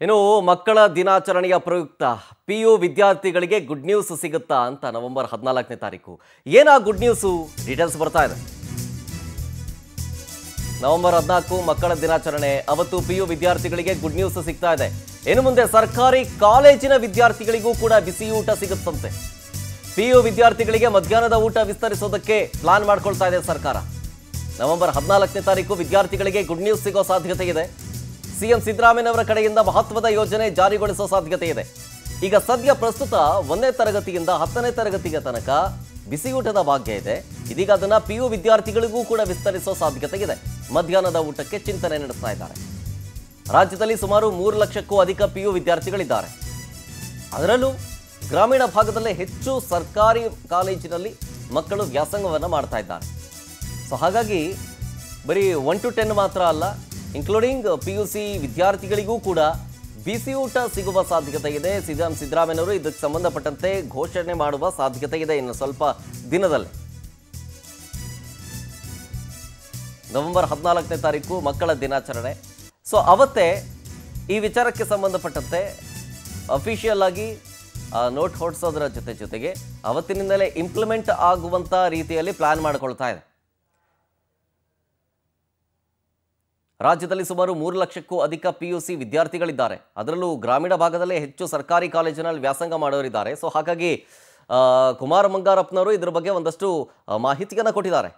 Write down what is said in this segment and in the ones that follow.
ಇನ್ನು ಮಕ್ಕಳ ದಿನಾಚರಣೆಯ ಪ್ರಯುಕ್ತ ಪಿಯು ವಿದ್ಯಾರ್ಥಿಗಳಿಗೆ ಗುಡ್ ನ್ಯೂಸ್ ಸಿಗುತ್ತಾ ಅಂತ ನವೆಂಬರ್ 14ನೇ ತಾರೀಕು ಏನಾ ಗುಡ್ ನ್ಯೂಸ್ ಡೀಟೇಲ್ಸ್ ಬರ್ತಾ ಇದೆ. ನವೆಂಬರ್ 14 ಮಕ್ಕಳ ದಿನಾಚರಣೆ ಅವತ್ತು ಪಿಯು ವಿದ್ಯಾರ್ಥಿಗಳಿಗೆ ಗುಡ್ ನ್ಯೂಸ್ ಸಿಗ್ತಾ ಇದೆ. ಇನ್ನು ಮುಂದೆ ಸರ್ಕಾರಿ ಕಾಲೇಜಿನ ವಿದ್ಯಾರ್ಥಿಗಳಿಗೂ ಕೂಡ ಬಿಸಿ ಊಟ ಸಿಗುತ್ತಂತೆ. ಪಿಯು ವಿದ್ಯಾರ್ಥಿಗಳಿಗೆ ಮಧ್ಯಾಹ್ನದ ಊಟ ವಿಸ್ತರಿಸೋದಕ್ಕೆ ಪ್ಲಾನ್ ಮಾಡ್ಕೊಳ್ತಾ ಇದೆ ಸರ್ಕಾರ. ನವೆಂಬರ್ 14ನೇ ತಾರೀಕು ವಿದ್ಯಾರ್ಥಿಗಳಿಗೆ ಗುಡ್ ನ್ಯೂಸ್ ಸಿಗೋ ಸಾಧ್ಯತೆ ಇದೆ. ಸಿಎಂ ಸಿದ್ದರಾಮಯ್ಯನವರ ಕಡೆಯಿಂದ ಮಹತ್ವದ ಯೋಜನೆ ಜಾರಿಗೊಳಿಸುವ ಸಾಧ್ಯತೆ ಇದೆ. ಈಗ ಸದ್ಯ ಪ್ರಸ್ತುತ 1ನೇ ತರಗತಿಯಿಂದ 10ನೇ ತರಗತಿಗೆ ತನಕ ಬಿಸಿ ಊಟದ ಭಾಗ್ಯ ಇದೆ. ಇದೀಗ ಅದನ್ನ ಪಿಯು ವಿದ್ಯಾರ್ಥಿಗಳಿಗೂ ಕೂಡ ವಿಸ್ತರಿಸುವ ಸಾಧ್ಯತೆ ಇದೆ. ಮಧ್ಯಾಹ್ನದ ಊಟಕ್ಕೆ ಚಿಂತನೆ ನಡೆಸ್ತಾ ಇದ್ದಾರೆ. ರಾಜ್ಯದಲ್ಲಿ ಸುಮಾರು 3 ಲಕ್ಷಕ್ಕೂ ಅಧಿಕ ಪಿಯು ವಿದ್ಯಾರ್ಥಿಗಳಿದ್ದಾರೆ. ಅದರಲ್ಲೂ ಗ್ರಾಮೀಣ ಭಾಗದಲ್ಲೇ ಹೆಚ್ಚು ಸರ್ಕಾರಿ ಕಾಲೇಜಿನಲ್ಲಿ ಮಕ್ಕಳು ವ್ಯಾಸಂಗವನ್ನು ಮಾಡ್ತಾ ಇದ್ದಾರೆ. ಸೊ ಹಾಗಾಗಿ ಬರೀ 1 to 10 ಮಾತ್ರ ಅಲ್ಲ, ಇನ್ಕ್ಲೂಡಿಂಗ್ PUC ವಿದ್ಯಾರ್ಥಿಗಳಿಗೂ ಕೂಡ ಬಿಸಿ ಊಟ ಸಿಗುವ ಸಾಧ್ಯತೆ ಇದೆ. ಸಿಎಂ ಸಿದ್ದರಾಮಯ್ಯನವರು ಇದಕ್ಕೆ ಸಂಬಂಧಪಟ್ಟಂತೆ ಘೋಷಣೆ ಮಾಡುವ ಸಾಧ್ಯತೆ ಇದೆ ಇನ್ನು ಸ್ವಲ್ಪ ದಿನದಲ್ಲಿ. ನವೆಂಬರ್ 14ನೇ ತಾರೀಕು ಮಕ್ಕಳ ದಿನಾಚರಣೆ. ಸೊ ಅವತ್ತೇ ಈ ವಿಚಾರಕ್ಕೆ ಸಂಬಂಧಪಟ್ಟಂತೆ ಅಫಿಷಿಯಲ್ ಆಗಿ ನೋಟ್ ಹೊರಡಿಸೋದರ ಜೊತೆಗೆ ಅವತ್ತಿನಿಂದಲೇ ಇಂಪ್ಲಿಮೆಂಟ್ ಆಗುವಂಥ ರೀತಿಯಲ್ಲಿ ಪ್ಲಾನ್ ಮಾಡಿಕೊಳ್ತಾ ಇದೆ. ರಾಜ್ಯದಲ್ಲಿ ಸುಮಾರು 3 ಲಕ್ಷಕ್ಕೂ ಅಧಿಕ PUC ವಿದ್ಯಾರ್ಥಿಗಳಿದ್ದಾರೆ. ಅದರಲ್ಲೂ ಗ್ರಾಮೀಣ ಭಾಗದಲ್ಲೇ ಹೆಚ್ಚು ಸರ್ಕಾರಿ ಕಾಲೇಜಿನಲ್ಲಿ ವ್ಯಾಸಂಗ ಮಾಡೋರಿದ್ದಾರೆ. ಸೊ ಹಾಗಾಗಿ ಕುಮಾರ ಬಂಗಾರಪ್ಪನವರು ಇದ್ರ ಬಗ್ಗೆ ಒಂದಷ್ಟು ಮಾಹಿತಿಯನ್ನು ಕೊಟ್ಟಿದ್ದಾರೆ.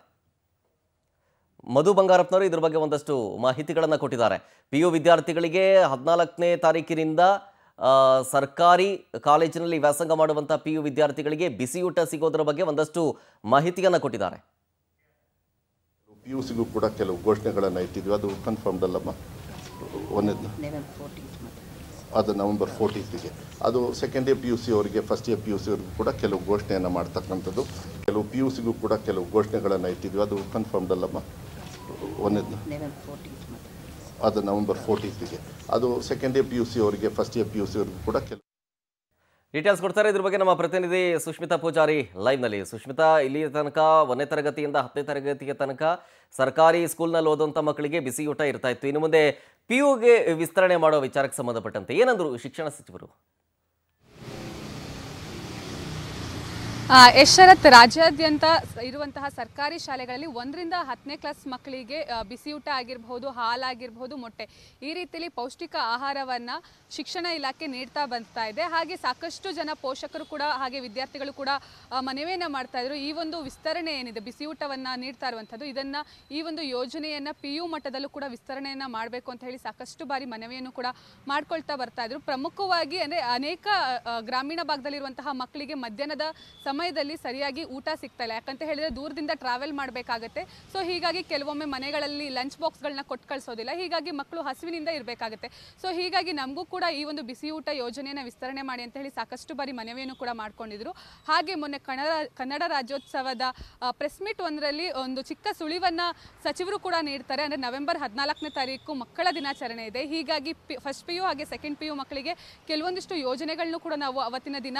ಮಧು ಬಂಗಾರಪ್ಪನವರು ಇದ್ರ ಬಗ್ಗೆ ಒಂದಷ್ಟು ಮಾಹಿತಿಗಳನ್ನು ಕೊಟ್ಟಿದ್ದಾರೆ. PU ವಿದ್ಯಾರ್ಥಿಗಳಿಗೆ 14ನೇ ತಾರೀಕಿನಿಂದ ಸರ್ಕಾರಿ ಕಾಲೇಜಿನಲ್ಲಿ ವ್ಯಾಸಂಗ ಮಾಡುವಂಥ PU ವಿದ್ಯಾರ್ಥಿಗಳಿಗೆ ಬಿಸಿ ಊಟ ಸಿಗೋದ್ರ ಬಗ್ಗೆ ಒಂದಷ್ಟು ಮಾಹಿತಿಯನ್ನು ಕೊಟ್ಟಿದ್ದಾರೆ. PUCಗೂ ಕೂಡ ಕೆಲವು ಘೋಷಣೆಗಳನ್ನು ಇಟ್ಟಿದ್ವಿ. ಅದು ಕನ್ಫರ್ಮ್ಡ್ ಅಲ್ಲಮ್ಮ. ಅದು ನವೆಂಬರ್ 14ಗೆ. ಅದು ಸೆಕೆಂಡ್ ಇಯರ್ PUC ಅವರಿಗೆ, ಫಸ್ಟ್ ಇಯರ್ PUC ಅವರಿಗೂ ಕೂಡ ಕೆಲವು ಘೋಷಣೆಯನ್ನು ಮಾಡ್ತಕ್ಕಂಥದ್ದು. ಕೆಲವು PUCಗೂ ಕೂಡ ಕೆಲವು ಘೋಷಣೆಗಳನ್ನು ಇಟ್ಟಿದ್ವಿ. ಅದು ಕನ್ಫರ್ಮ್ಡ್ ಅಲ್ಲಮ್ಮ. ಅದು ನವೆಂಬರ್ 14ಗೆ. ಅದು ಸೆಕೆಂಡ್ ಇಯರ್ PUC ಅವರಿಗೆ, ಫಸ್ಟ್ ಇಯರ್ PUC ಅವರಿಗೂ ಕೂಡ ಕೆಲವು ಡೀಟೇಲ್ಸ್ ಕೊಡ್ತಾರೆ. ಇದ್ರ ಬಗ್ಗೆ ನಮ್ಮ ಪ್ರತಿನಿಧಿ ಸುಷ್ಮಿತಾ ಪೂಜಾರಿ ಲೈವ್ನಲ್ಲಿ. ಸುಷ್ಮಿತಾ, ಇಲ್ಲಿ ತನಕ 1ನೇ ತರಗತಿಯಿಂದ 10ನೇ ತರಗತಿಗೆ ತನಕ ಸರ್ಕಾರಿ ಸ್ಕೂಲ್ನಲ್ಲಿ ಓದುವಂಥ ಮಕ್ಕಳಿಗೆ ಬಿಸಿ ಊಟ ಇರ್ತಾ ಇತ್ತು. ಇನ್ನು ಮುಂದೆ PUಗೆ ವಿಸ್ತರಣೆ ಮಾಡೋ ವಿಚಾರಕ್ಕೆ ಸಂಬಂಧಪಟ್ಟಂತೆ ಏನಂದ್ರು ಶಿಕ್ಷಣ ಸಚಿವರು? ಶರತ್, ರಾಜ್ಯಾದ್ಯಂತ ಇರುವಂತಹ ಸರ್ಕಾರಿ ಶಾಲೆಗಳಲ್ಲಿ 1ರಿಂದ 10ನೇ ಕ್ಲಾಸ್ ಮಕ್ಕಳಿಗೆ ಬಿಸಿಯೂಟ ಆಗಿರಬಹುದು, ಹಾಲಾಗಿರಬಹುದು, ಮೊಟ್ಟೆ, ಈ ರೀತಿಯಲ್ಲಿ ಪೌಷ್ಟಿಕ ಆಹಾರವನ್ನು ಶಿಕ್ಷಣ ಇಲಾಖೆ ನೀಡ್ತಾ ಬರ್ತಾ ಇದೆ. ಹಾಗೆ ಸಾಕಷ್ಟು ಜನ ಪೋಷಕರು ಕೂಡ ಹಾಗೆ ವಿದ್ಯಾರ್ಥಿಗಳು ಕೂಡ ಮನವಿಯನ್ನು ಮಾಡ್ತಾ ಇದ್ರು. ಈ ಒಂದು ವಿಸ್ತರಣೆ ಏನಿದೆ, ಬಿಸಿಯೂಟವನ್ನು ನೀಡ್ತಾ ಇರುವಂಥದ್ದು, ಇದನ್ನು ಈ ಒಂದು ಯೋಜನೆಯನ್ನು PU ಮಟ್ಟದಲ್ಲೂ ಕೂಡ ವಿಸ್ತರಣೆಯನ್ನು ಮಾಡಬೇಕು ಅಂತ ಹೇಳಿ ಸಾಕಷ್ಟು ಬಾರಿ ಮನವಿಯನ್ನು ಕೂಡ ಮಾಡ್ಕೊಳ್ತಾ ಬರ್ತಾ ಇದ್ರು. ಪ್ರಮುಖವಾಗಿ ಅಂದರೆ ಅನೇಕ ಗ್ರಾಮೀಣ ಭಾಗದಲ್ಲಿರುವಂತಹ ಮಕ್ಕಳಿಗೆ ಮಧ್ಯಾಹ್ನದ ಸಮಯದಲ್ಲಿ ಸರಿಯಾಗಿ ಊಟ ಸಿಗ್ತಾ ಇಲ್ಲ. ಯಾಕಂತ ಹೇಳಿದ್ರೆ ದೂರದಿಂದ ಟ್ರಾವೆಲ್ ಮಾಡಬೇಕಾಗತ್ತೆ. ಸೊ ಹೀಗಾಗಿ ಕೆಲವೊಮ್ಮೆ ಮನೆಗಳಲ್ಲಿ ಲಂಚ್ ಬಾಕ್ಸ್ಗಳನ್ನ ಕೊಟ್ಟು ಕಳಿಸೋದಿಲ್ಲ. ಹೀಗಾಗಿ ಮಕ್ಕಳು ಹಸಿವಿನಿಂದ ಇರಬೇಕಾಗತ್ತೆ. ಸೊ ಹೀಗಾಗಿ ನಮಗೂ ಕೂಡ ಈ ಒಂದು ಬಿಸಿ ಊಟ ಯೋಜನೆಯನ್ನು ವಿಸ್ತರಣೆ ಮಾಡಿ ಅಂತ ಹೇಳಿ ಸಾಕಷ್ಟು ಬಾರಿ ಮನವಿಯನ್ನು ಕೂಡ ಮಾಡ್ಕೊಂಡಿದ್ರು. ಹಾಗೆ ಮೊನ್ನೆ ಕನ್ನಡ ರಾಜ್ಯೋತ್ಸವದ ಪ್ರೆಸ್ ಮೀಟ್ ಒಂದರಲ್ಲಿ ಒಂದು ಚಿಕ್ಕ ಸುಳಿವನ್ನು ಸಚಿವರು ಕೂಡ ನೀಡ್ತಾರೆ. ಅಂದರೆ ನವೆಂಬರ್ 14ನೇ ತಾರೀಕು ಮಕ್ಕಳ ದಿನಾಚರಣೆ ಇದೆ. ಹೀಗಾಗಿ ಫಸ್ಟ್ PU ಹಾಗೆ ಸೆಕೆಂಡ್ PU ಮಕ್ಕಳಿಗೆ ಕೆಲವೊಂದಿಷ್ಟು ಯೋಜನೆಗಳನ್ನು ಕೂಡ ನಾವು ಅವತ್ತಿನ ದಿನ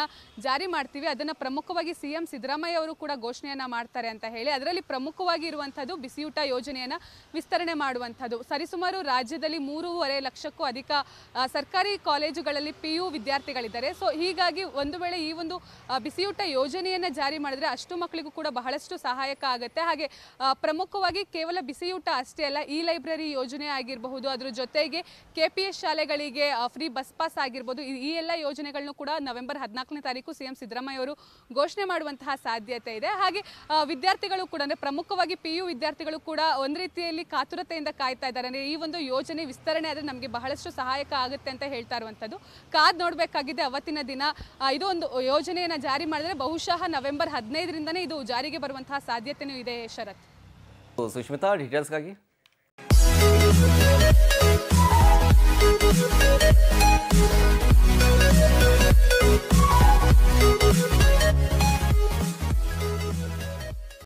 ಜಾರಿ ಮಾಡ್ತೀವಿ. ಅದನ್ನು ಪ್ರಮುಖವಾಗಿ ಸಿಎಂ ಸಿದ್ದರಾಮಯ್ಯ ಅವರು ಕೂಡ ಘೋಷಣೆಯನ್ನ ಮಾಡ್ತಾರೆ ಅಂತ ಹೇಳಿ, ಅದರಲ್ಲಿ ಪ್ರಮುಖವಾಗಿ ಇರುವಂಥದ್ದು ಬಿಸಿಯೂಟ ಯೋಜನೆಯನ್ನು ವಿಸ್ತರಣೆ ಮಾಡುವಂಥದ್ದು. ಸರಿಸುಮಾರು ರಾಜ್ಯದಲ್ಲಿ 3.5 ಲಕ್ಷಕ್ಕೂ ಅಧಿಕ ಸರ್ಕಾರಿ ಕಾಲೇಜುಗಳಲ್ಲಿ PU ವಿದ್ಯಾರ್ಥಿಗಳಿದ್ದಾರೆ. ಸೊ ಹೀಗಾಗಿ ಒಂದು ವೇಳೆ ಈ ಒಂದು ಬಿಸಿಯೂಟ ಯೋಜನೆಯನ್ನು ಜಾರಿ ಮಾಡಿದ್ರೆ ಅಷ್ಟು ಮಕ್ಕಳಿಗೂ ಕೂಡ ಬಹಳಷ್ಟು ಸಹಾಯಕ ಆಗುತ್ತೆ. ಹಾಗೆ ಪ್ರಮುಖವಾಗಿ ಕೇವಲ ಬಿಸಿಯೂಟ ಅಷ್ಟೇ ಅಲ್ಲ, ಈ ಲೈಬ್ರರಿ ಯೋಜನೆ ಆಗಿರಬಹುದು, ಅದ್ರ ಜೊತೆಗೆ KPS ಶಾಲೆಗಳಿಗೆ ಫ್ರೀ ಬಸ್ ಪಾಸ್ ಆಗಿರ್ಬೋದು, ಈ ಎಲ್ಲ ಯೋಜನೆಗಳನ್ನು ಕೂಡ ನವೆಂಬರ್ 14ನೇ ತಾರೀಕು ಸಿಎಂ ಸಿದ್ದರಾಮಯ್ಯ ಅವರು ಘೋಷಣೆ ಮಾಡುವಂತಹ ಸಾಧ್ಯತೆ ಇದೆ. ಹಾಗೆ ವಿದ್ಯಾರ್ಥಿಗಳು ಕೂಡ ಅಂದರೆ ಪ್ರಮುಖವಾಗಿ PU ವಿದ್ಯಾರ್ಥಿಗಳು ಕೂಡ ಒಂದು ರೀತಿಯಲ್ಲಿ ಕಾತುರತೆಯಿಂದ ಕಾಯ್ತಾ ಇದ್ದಾರೆ. ಅಂದರೆ ಈ ಒಂದು ಯೋಜನೆ ವಿಸ್ತರಣೆ ಆದರೆ ನಮಗೆ ಬಹಳಷ್ಟು ಸಹಾಯಕ ಆಗುತ್ತೆ ಅಂತ ಹೇಳ್ತಾ ಇರುವಂಥದ್ದು. ಕಾದ್ ನೋಡಬೇಕಾಗಿದೆ ಅವತ್ತಿನ ದಿನ. ಇದು ಒಂದು ಯೋಜನೆಯನ್ನು ಜಾರಿ ಮಾಡಿದ್ರೆ ಬಹುಶಃ ನವೆಂಬರ್ 15ರಿಂದನೇ ಇದು ಜಾರಿಗೆ ಬರುವಂತಹ ಸಾಧ್ಯತೆಯೂ ಇದೆ. ಶರತ್, ಸುಷ್ಮಿತಾ, ಡೀಟೇಲ್ಸ್ಗಾಗಿ